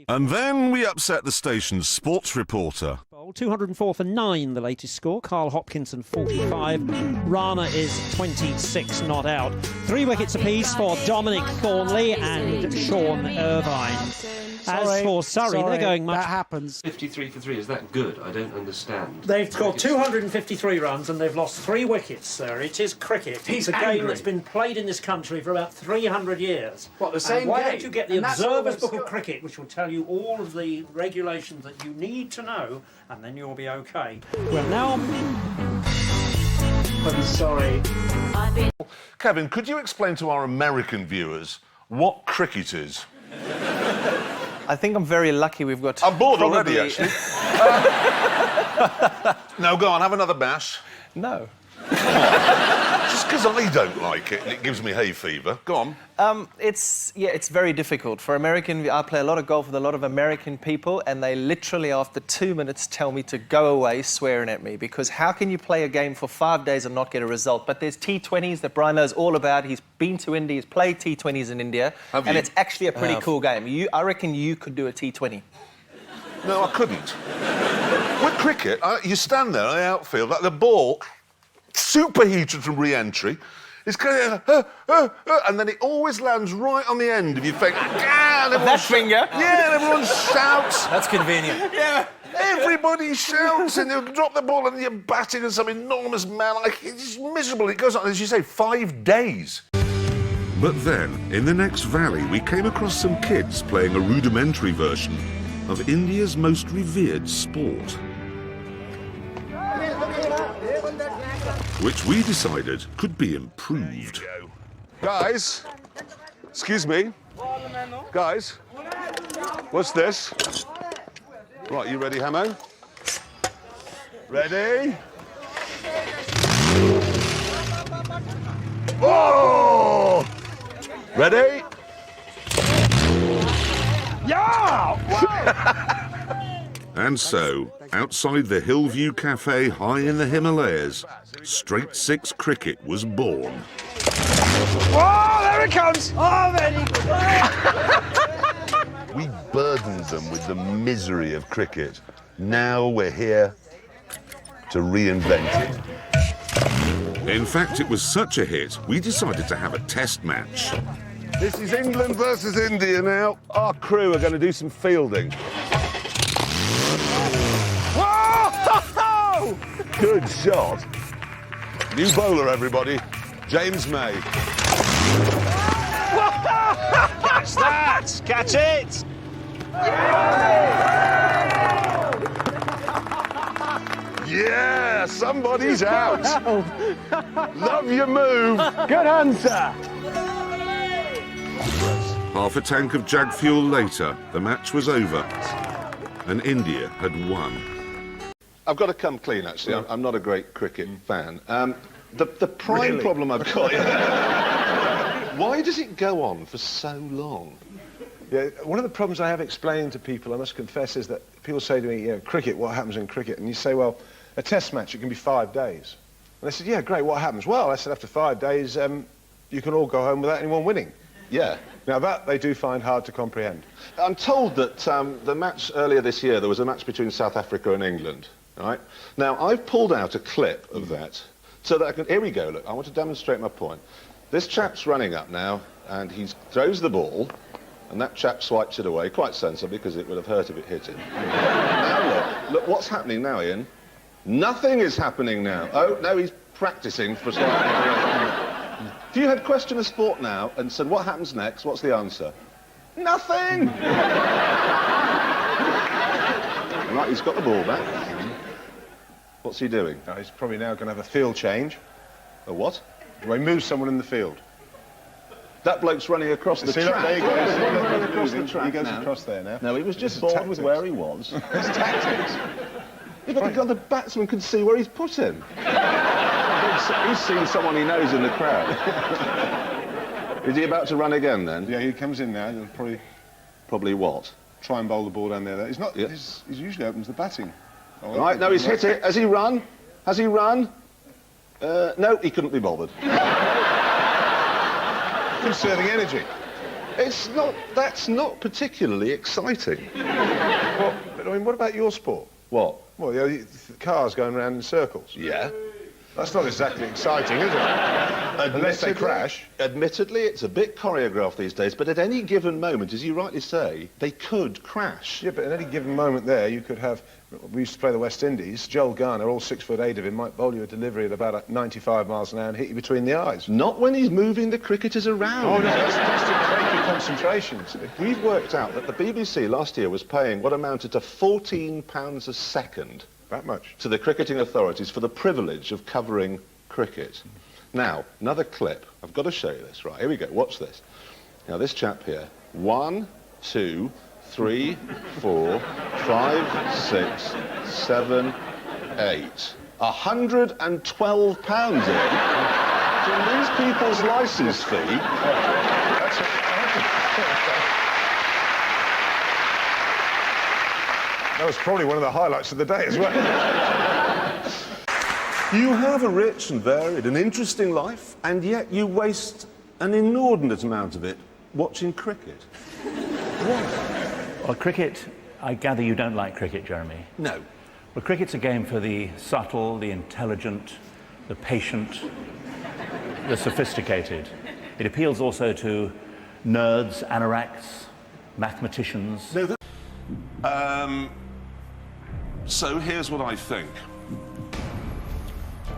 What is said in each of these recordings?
And then we upset the station's sports reporter. 204 for 9, the latest score. Carl Hopkinson 45. Rana is 26 not out. 3 wickets apiece for Dominic Thornley and Sean Irvine. As for Surrey, they're going much... That happens. 53 for 3, is that good? I don't understand. They've scored 253 runs and they've lost 3 wickets, sir. It is cricket. It's a game that's been played in this country for about 300 years. What, the same game? Why don't you get the Observer's Book of Cricket, which will tell you all of the regulations that you need to know, and then you'll be okay. Well, now... I'm sorry. Kevin, could you explain to our American viewers what cricket is? I think I'm very lucky we've got... I'm bored already, actually. No, go on, have another bash. No. Just because I don't like it and it gives me hay fever. Go on. It's very difficult. For American... I play a lot of golf with a lot of American people, and they literally, after 2 minutes, tell me to go away swearing at me, because how can you play a game for 5 days and not get a result? But there's T20s that Brian knows all about. He's been to India, he's played T20s in India, and it's actually a pretty cool game. I reckon you could do a T20. No, I couldn't. With cricket, you stand there in the outfield, like the ball, superheated from re-entry, it's kind of, and then it always lands right on the end of your finger. That finger? Yeah, and everyone shouts. That's convenient. Yeah, everybody shouts, and you drop the ball, and you're batting in some enormous man. Like, it's miserable. It goes on, as you say, 5 days. But then, in the next valley, we came across some kids playing a rudimentary version of India's most revered sport, which we decided could be improved. Guys, excuse me. Guys, what's this? Right, you ready, Hamo? Ready? Oh! Ready? Yeah! And so, outside the Hillview Cafe high in the Himalayas, straight 6 cricket was born. Oh, there it comes! Oh, very good. We burdened them with the misery of cricket. Now we're here to reinvent it. In fact, it was such a hit, we decided to have a test match. This is England versus India now. Our crew are going to do some fielding. Whoa! Good shot. New bowler, everybody. James May. Catch that! Catch it! Yeah, somebody's out. Love your move. Good answer. Half a tank of jag fuel later, the match was over, and India had won. I've got to come clean, actually. I'm not a great cricket fan. The prime problem I've got... Why does it go on for so long? Yeah, one of the problems I have explaining to people, I must confess, is that people say to me, you know, cricket, what happens in cricket? And you say, well, a test match, it can be 5 days. And they said, yeah, great, what happens? Well, I said, after 5 days, you can all go home without anyone winning. Yeah. Now, that they do find hard to comprehend. I'm told that the match earlier this year, there was a match between South Africa and England, right? Now, I've pulled out a clip of that so that I can... Here we go, look, I want to demonstrate my point. This chap's running up now, and he throws the ball, and that chap swipes it away, quite sensibly, because it would have hurt if it hit him. Now look, what's happening now, Ian? Nothing is happening now. Oh, no, he's practising for slightly. If you had questioned a sport now and said, what happens next, what's the answer? Nothing! Right, he's got the ball back. What's he doing? Now, he's probably now going to have a field change. A what? Where he moves someone in the field. That bloke's running across the track. There he goes. Running across the track He goes now. across there now. No, he was just bored with where he was. It's tactics. Yeah, but the batsman can see where he's put him. He's seen someone he knows in the crowd. Is he about to run again, then? Yeah, he comes in now and probably... Probably what? Try and bowl the ball down there. He's not... Yeah. He's usually opens the batting. Oh, Right, no, he's hit it. Has he run? Has he run? No, he couldn't be bothered. Conserving energy. That's not particularly exciting. Well, but I mean, what about your sport? What? Well, you know, the cars going around in circles. Yeah. That's not exactly exciting, is it? Unless they crash. Admittedly, it's a bit choreographed these days, but at any given moment, as you rightly say, they could crash. Yeah, but at any given moment there, you could have... We used to play the West Indies. Joel Garner, all 6'8" of him, might bowl you a delivery at about 95 miles an hour and hit you between the eyes. Not when he's moving the cricketers around. Oh, no, that's just to break your concentration. We've worked out that the BBC last year was paying what amounted to £14 a second That much. to the cricketing authorities for the privilege of covering cricket. Now, another clip. I've got to show you this. Right, here we go. Watch this. Now, this chap here. 1, 2, 3, 4, 5, 6, 7, 8. £112 in from these people's licence fee. That was probably one of the highlights of the day as well. You have a rich and varied and interesting life, and yet you waste an inordinate amount of it watching cricket. Well, cricket, I gather you don't like cricket, Jeremy. No. Well, cricket's a game for the subtle, the intelligent, the patient, the sophisticated. It appeals also to nerds, anoraks, mathematicians. No, so here's what I think.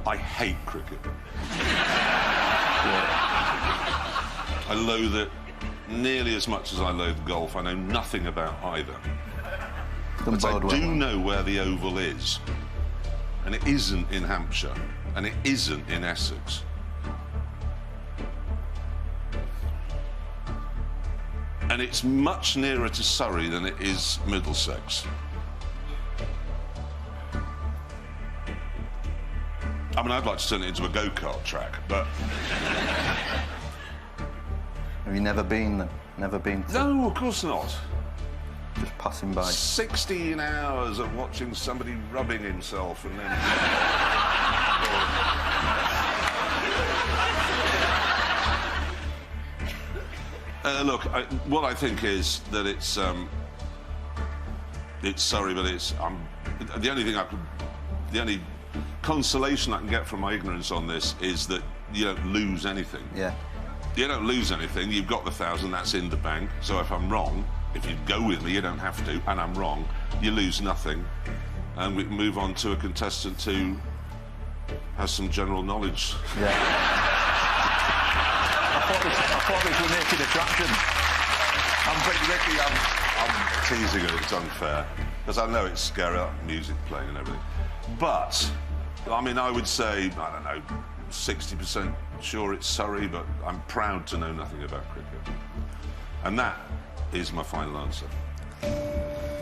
I hate cricket. I loathe it nearly as much as I loathe golf. I know nothing about either. But I do know where the Oval is. And it isn't in Hampshire. And it isn't in Essex. And it's much nearer to Surrey than it is Middlesex. I mean, I'd like to turn it into a go-kart track, but... Have you never been to... No, of course not. Just passing by? 16 hours of watching somebody rubbing himself and then... Look, what I think is that it's Surrey, but it's... the only consolation I can get from my ignorance on this is that you don't lose anything. Yeah. You don't lose anything. You've got the 1,000, that's in the bank. So if I'm wrong, if you go with me, you don't have to, and I'm wrong, you lose nothing. And we can move on to a contestant who has some general knowledge. Yeah. I thought this would make it attraction. I'm teasing her, it's unfair. Because I know it's scary, like music playing and everything. But, I mean, I would say, I don't know, 60% sure it's Surrey, but I'm proud to know nothing about cricket. And that is my final answer.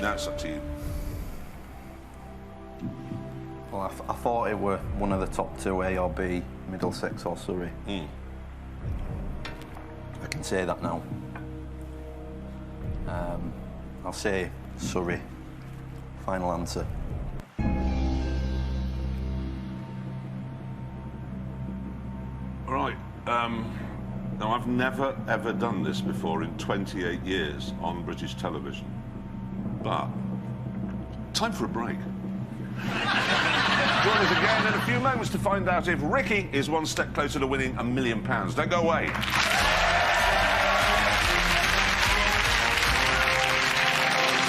Now it's up to you. Well, I thought it were one of the top two, A or B, Middlesex or Surrey. I can say that now. I'll say Surrey. Final answer. Right. Now, I've never, ever done this before in 28 years on British television. But, time for a break. Join us again in a few moments to find out if Ricky is one step closer to winning £1 million. Don't go away.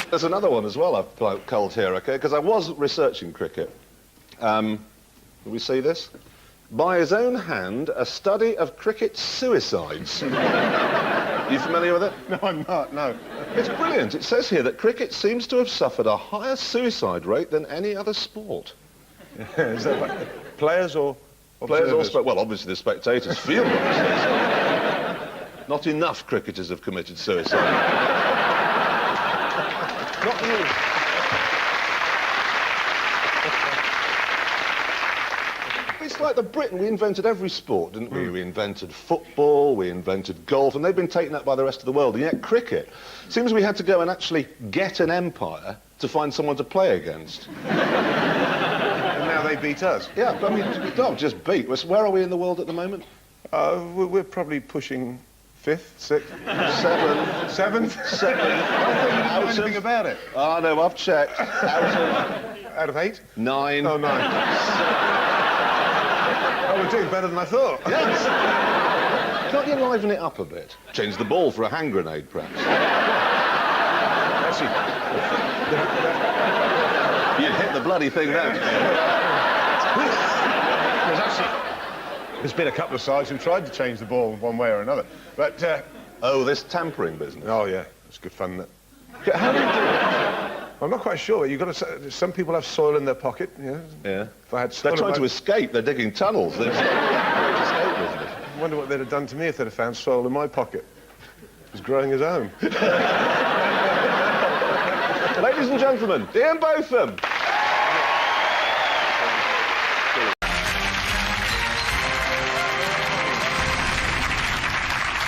There's another one as well I've culled here, OK? Because I was researching cricket. Will we see this? By his own hand, a study of cricket suicides. You familiar with it? No, I'm not, no. It's brilliant. It says here that cricket seems to have suffered a higher suicide rate than any other sport. Yeah, is that like players or Players observers? or well, obviously the spectators feel like suicide. Not enough cricketers have committed suicide. Not you. It's like the Britain, we invented every sport, didn't we? We invented football, we invented golf, and they've been taken up by the rest of the world. And yet cricket, seems we had to go and actually get an empire to find someone to play against. And now they beat us. Yeah, but I mean, not just beat. Where are we in the world at the moment? We're probably pushing Fifth, sixth, Seventh. seventh. Seventh. I thought you didn't know anything about it. Oh, no, I've checked. Out Out of 8? of 9. Oh, 9. Oh, we're doing better than I thought. Yes. Can't you liven it up a bit? Change the ball for a hand grenade, perhaps. Actually, You'd hit the bloody thing then. there's been a couple of sides who tried to change the ball one way or another. But, Oh, this tampering business. oh, yeah, it's good fun, isn't it? How do you do it? I'm not quite sure. You've got to. Some people have soil in their pocket. Yeah. Yeah. If I had They're soil trying in to my... escape. They're digging tunnels. They're I wonder what they'd have done to me if they'd have found soil in my pocket. It was growing his own. Ladies and gentlemen, Ian Botham.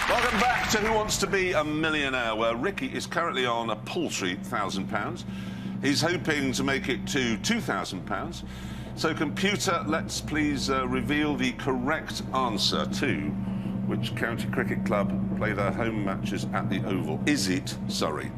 Welcome back to Who Wants to Be a Millionaire, where Ricky is currently on a paltry £1,000. He's hoping to make it to £2,000. So, computer, let's please reveal the correct answer to which county cricket club play their home matches at the Oval. Is it Surrey?